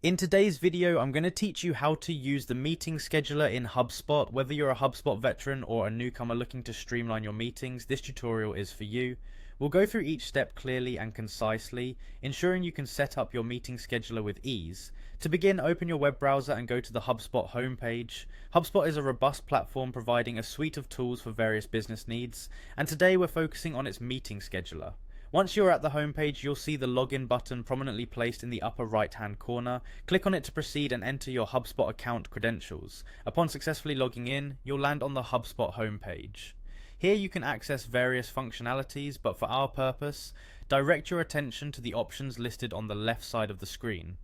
In today's video, I'm going to teach you how to use the meeting scheduler in Hubspot. Whether you're a Hubspot veteran or a newcomer looking to streamline your meetings, this tutorial is for you. We'll go through each step clearly and concisely, ensuring you can set up your meeting scheduler with ease. To begin, open your web browser and go to the Hubspot homepage. Hubspot is a robust platform providing a suite of tools for various business needs, and today we're focusing on its meeting scheduler. Once you're at the homepage, you'll see the login button prominently placed in the upper right hand corner. Click on it to proceed and enter your HubSpot account credentials. Upon successfully logging in, you'll land on the HubSpot homepage. Here you can access various functionalities, but for our purpose, direct your attention to the options listed on the left side of the screen.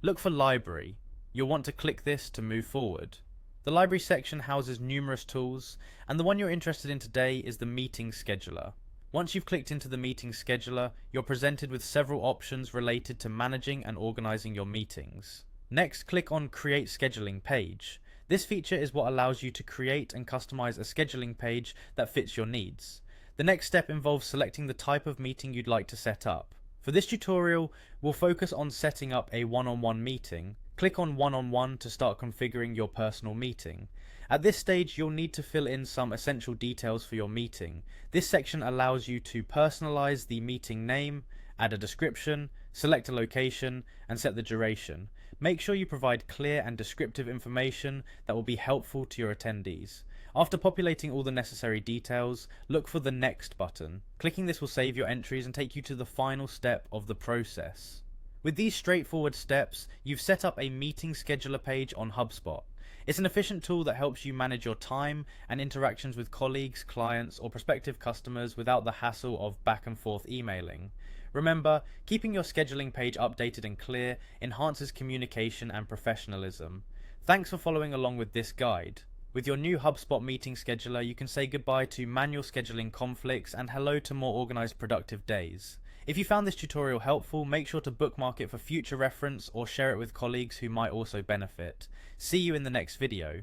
Look for Library. You'll want to click this to move forward. The Library section houses numerous tools, and the one you're interested in today is the Meeting Scheduler. Once you've clicked into the meeting scheduler, you're presented with several options related to managing and organizing your meetings. Next, click on Create Scheduling Page. This feature is what allows you to create and customize a scheduling page that fits your needs. The next step involves selecting the type of meeting you'd like to set up. For this tutorial, we'll focus on setting up a one-on-one meeting. Click on One-on-One to start configuring your personal meeting. At this stage, you'll need to fill in some essential details for your meeting. This section allows you to personalize the meeting name, add a description, select a location, and set the duration. Make sure you provide clear and descriptive information that will be helpful to your attendees. After populating all the necessary details, look for the Next button. Clicking this will save your entries and take you to the final step of the process. With these straightforward steps, you've set up a meeting scheduler page on HubSpot. It's an efficient tool that helps you manage your time and interactions with colleagues, clients, or prospective customers without the hassle of back and forth emailing. Remember, keeping your scheduling page updated and clear enhances communication and professionalism. Thanks for following along with this guide. With your new HubSpot meeting scheduler, you can say goodbye to manual scheduling conflicts and hello to more organized, productive days. If you found this tutorial helpful, make sure to bookmark it for future reference or share it with colleagues who might also benefit. See you in the next video.